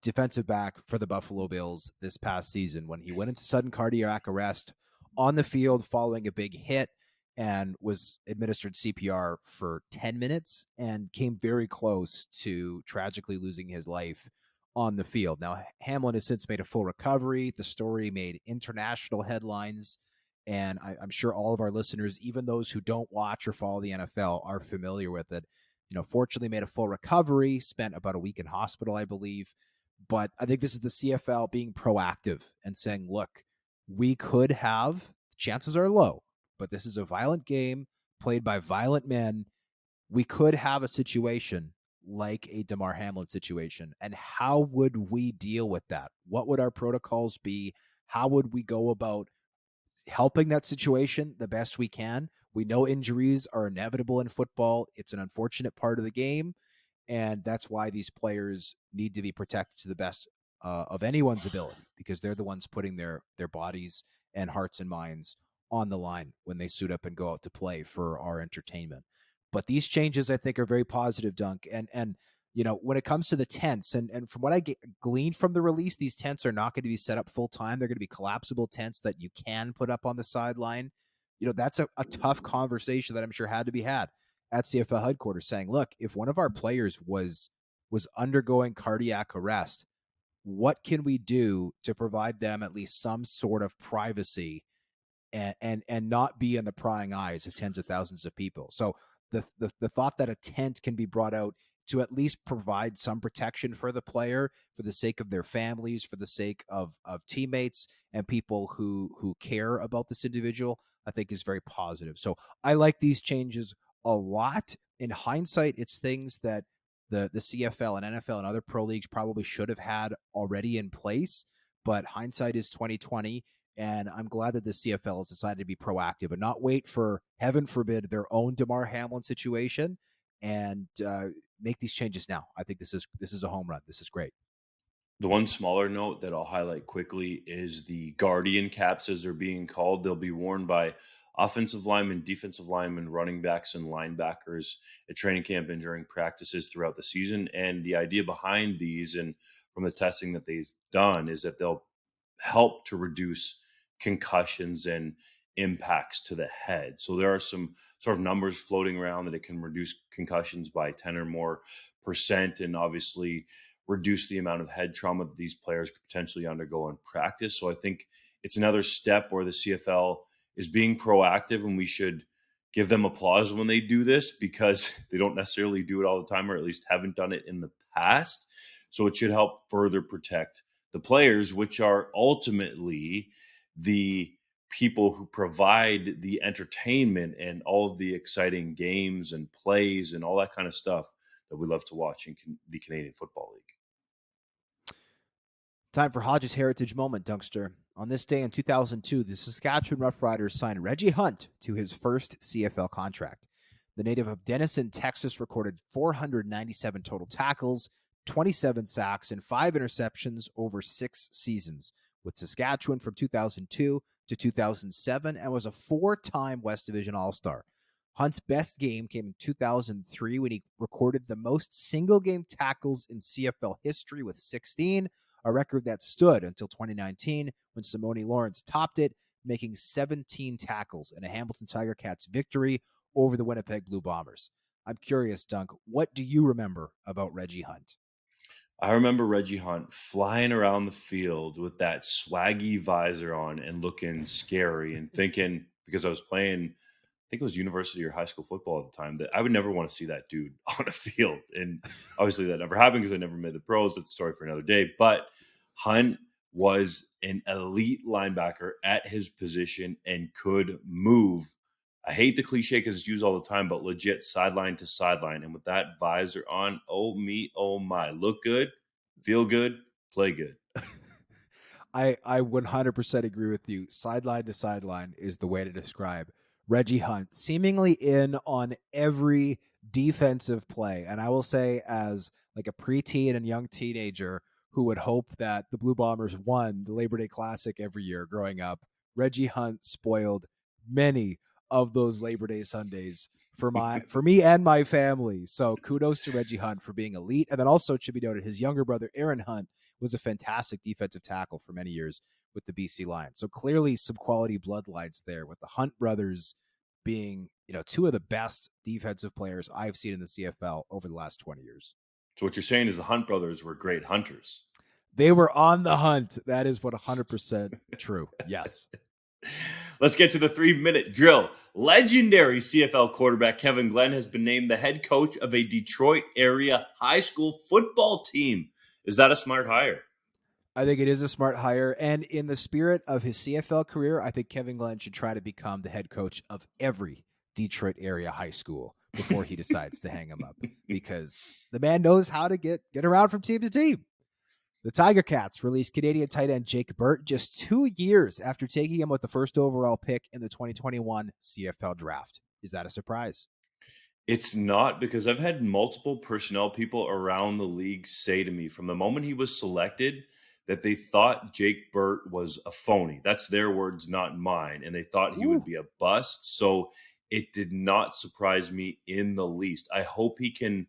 defensive back for the Buffalo Bills this past season, when he went into sudden cardiac arrest on the field following a big hit and was administered CPR for 10 minutes and came very close to tragically losing his life on the field. Now, Hamlin has since made a full recovery. The story made international headlines, and I'm sure all of our listeners, even those who don't watch or follow the NFL, are familiar with it. Fortunately made a full recovery, spent about a week in hospital, I believe. But I think this is the CFL being proactive and saying, look, we could have, chances are low, but this is a violent game played by violent men. We could have a situation like a Damar Hamlin situation. And how would we deal with that? What would our protocols be? How would we go about helping that situation the best we can? We know injuries are inevitable in football. It's an unfortunate part of the game. And that's why these players need to be protected to the best of anyone's ability, because they're the ones putting their bodies and hearts and minds on the line when they suit up and go out to play for our entertainment. But these changes, I think, are very positive, Dunk. And when it comes to the tents, and from what I gleaned from the release, these tents are not going to be set up full time. They're going to be collapsible tents that you can put up on the sideline. That's a tough conversation that I'm sure had to be had at CFL headquarters, saying, look, if one of our players was undergoing cardiac arrest, what can we do to provide them at least some sort of privacy and not be in the prying eyes of tens of thousands of people? So the thought that a tent can be brought out to at least provide some protection for the player, for the sake of their families, for the sake of teammates and people who care about this individual, I think is very positive. So I like these changes a lot. In hindsight, it's things that the CFL and NFL and other pro leagues probably should have had already in place, but hindsight is 2020. And I'm glad that the CFL has decided to be proactive and not wait for, heaven forbid, their own Damar Hamlin situation, and make these changes now. I think this is a home run. This is great. The one smaller note that I'll highlight quickly is the guardian caps, as they're being called. They'll be worn by offensive linemen, defensive linemen, running backs, and linebackers at training camp and during practices throughout the season. And the idea behind these, and from the testing that they've done, is that they'll help to reduce concussions and impacts to the head. So there are some sort of numbers floating around that it can reduce concussions by 10 or more percent, and obviously reduce the amount of head trauma that these players could potentially undergo in practice. So I think it's another step where the CFL is being proactive, and we should give them applause when they do this, because they don't necessarily do it all the time, or at least haven't done it in the past. So it should help further protect the players, which are ultimately the people who provide the entertainment and all of the exciting games and plays and all that kind of stuff that we love to watch in the Canadian Football League. Time for Hodge's heritage moment, Dunkster. On this day in 2002, the Saskatchewan Roughriders signed Reggie Hunt to his first CFL contract. The native of Denison, Texas, recorded 497 total tackles, 27 sacks, and 5 interceptions over 6 seasons with Saskatchewan from 2002 to 2007, and was a 4-time West Division All-Star. Hunt's best game came in 2003 when he recorded the most single-game tackles in CFL history with 16, a record that stood until 2019 when Simone Lawrence topped it, making 17 tackles in a Hamilton Tiger Cats victory over the Winnipeg Blue Bombers. I'm curious, Dunk, what do you remember about Reggie Hunt? I remember Reggie Hunt flying around the field with that swaggy visor on and looking scary, and thinking, because I was playing, I think it was university or high school football at the time, that I would never want to see that dude on a field. And obviously that never happened because I never made the pros. That's a story for another day. But Hunt was an elite linebacker at his position and could move. I hate the cliche because it's used all the time, but legit sideline to sideline. And with that visor on, oh me, oh my, look good, feel good, play good. I 100% agree with you. Sideline to sideline is the way to describe Reggie Hunt, seemingly in on every defensive play. And I will say, as like a preteen and young teenager who would hope that the Blue Bombers won the Labor Day Classic every year growing up, Reggie Hunt spoiled many of those Labor Day Sundays for me and my family. So kudos to Reggie Hunt for being elite. And then also it should be noted, his younger brother Aaron Hunt was a fantastic defensive tackle for many years with the BC Lions. So clearly some quality bloodlines there, with the Hunt brothers being, two of the best defensive players I've seen in the CFL over the last 20 years. So what you're saying is the Hunt brothers were great hunters. They were on the hunt. That is 100% true. Yes. Let's get to the 3-minute drill. Legendary CFL quarterback Kevin Glenn has been named the head coach of a Detroit area high school football team. Is that a smart hire? I think it is a smart hire. And in the spirit of his CFL career, I think Kevin Glenn should try to become the head coach of every Detroit area high school before he decides to hang him up, because the man knows how to get around from team to team. The Tiger Cats released Canadian tight end Jake Burt just 2 years after taking him with the first overall pick in the 2021 CFL draft. Is that a surprise? It's not, because I've had multiple personnel people around the league say to me from the moment he was selected that they thought Jake Burt was a phony. That's their words, not mine. And they thought he would Ooh. be a bust. So it did not surprise me in the least. I hope he can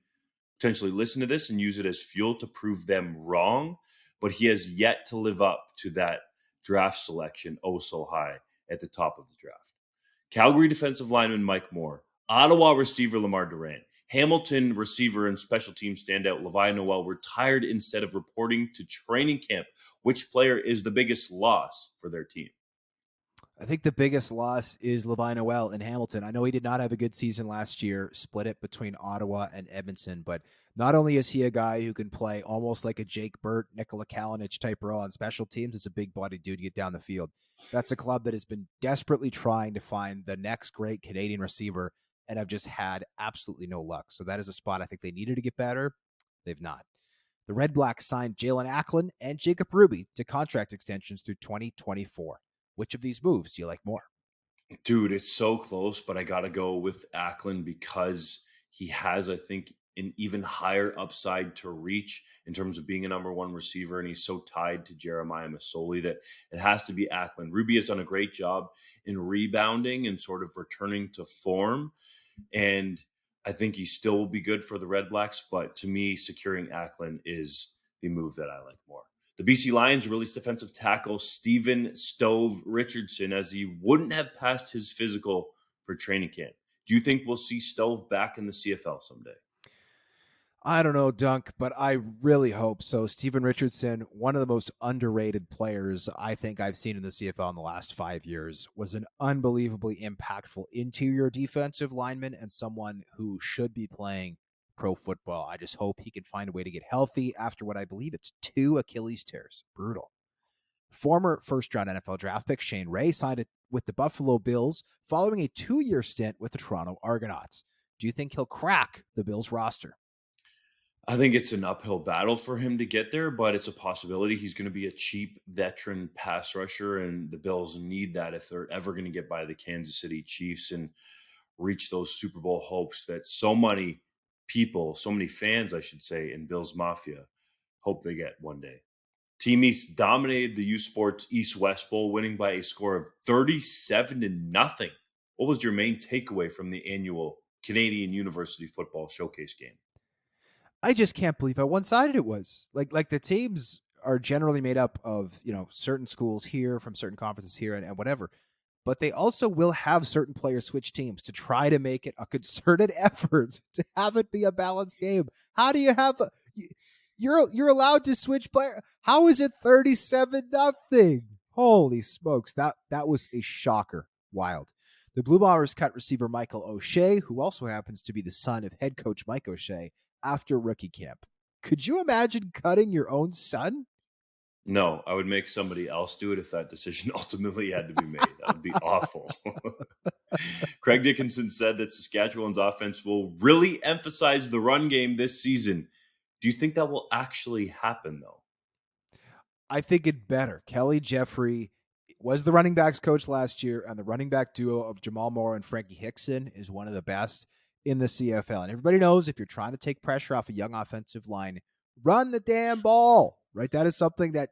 potentially listen to this and use it as fuel to prove them wrong. But he has yet to live up to that draft selection oh so high at the top of the draft. Calgary defensive lineman Mike Moore, Ottawa receiver Lamar Durant, Hamilton receiver and special team standout Levi Noel retired instead of reporting to training camp. Which player is the biggest loss for their team? I think the biggest loss is Levi Noel in Hamilton. I know he did not have a good season last year, split it between Ottawa and Edmonton, but not only is he a guy who can play almost like a Jake Burt, Nikola Kalinic type role on special teams, it's a big body dude to get down the field. That's a club that has been desperately trying to find the next great Canadian receiver and have just had absolutely no luck. So that is a spot I think they needed to get better. They've not. The Redblacks signed Jalen Acklin and Jacob Ruby to contract extensions through 2024. Which of these moves do you like more? Dude, it's so close, but I got to go with Ackland because he has, I think, an even higher upside to reach in terms of being a number one receiver. And he's so tied to Jeremiah Masoli that it has to be Ackland. Ruby has done a great job in rebounding and sort of returning to form. And I think he still will be good for the Red Blacks. But to me, securing Ackland is the move that I like more. The BC Lions released defensive tackle Stephen Stove Richardson as he wouldn't have passed his physical for training camp. Do you think we'll see Stove back in the CFL someday? I don't know, Dunk, but I really hope so. Stephen Richardson, one of the most underrated players I think I've seen in the CFL in the last 5 years, was an unbelievably impactful interior defensive lineman and someone who should be playing pro football. I just hope he can find a way to get healthy after what I believe it's 2 Achilles tears. Brutal. Former first-round NFL draft pick Shane Ray signed it with the Buffalo Bills following a 2-year stint with the Toronto Argonauts. Do you think he'll crack the Bills roster? I think it's an uphill battle for him to get there, but it's a possibility. He's going to be a cheap veteran pass rusher, and the Bills need that if they're ever going to get by the Kansas City Chiefs and reach those Super Bowl hopes that so many people, so many fans, I should say, in Bills Mafia hope they get one day. Team East dominated the U Sports East West Bowl, winning by a score of 37-0. What was your main takeaway from the annual Canadian University Football Showcase game? I just can't believe how one-sided it was. Like the teams are generally made up of, certain schools here from certain conferences here and whatever. But they also will have certain players switch teams to try to make it a concerted effort to have it be a balanced game. How do you have you're allowed to switch player? How is it 37-0? Holy smokes. That was a shocker. Wild. The Blue Bombers cut receiver Michael O'Shea, who also happens to be the son of head coach Mike O'Shea, after rookie camp. Could you imagine cutting your own son? No, I would make somebody else do it if that decision ultimately had to be made. That would be awful. Craig Dickinson said that Saskatchewan's offense will really emphasize the run game this season. Do you think that will actually happen, though? I think it better. Kelly Jeffrey was the running backs coach last year, and the running back duo of Jamal Moore and Frankie Hickson is one of the best in the CFL. And everybody knows if you're trying to take pressure off a young offensive line, run the damn ball, right? That is something that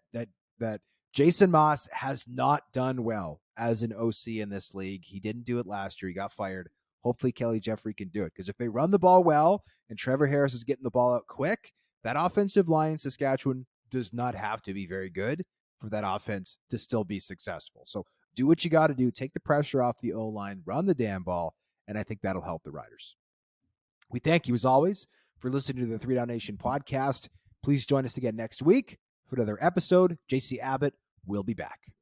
Jason Moss has not done well as an OC in this league. He didn't do it last year. He got fired. Hopefully Kelly Jeffrey can do it, because if they run the ball well and Trevor Harris is getting the ball out quick, that offensive line in Saskatchewan does not have to be very good for that offense to still be successful. So do what you got to do. Take the pressure off the O-line, run the damn ball, and I think that'll help the Riders. We thank you, as always, for listening to the 3 Down Nation podcast. Please join us again next week for another episode. JC Abbott will be back.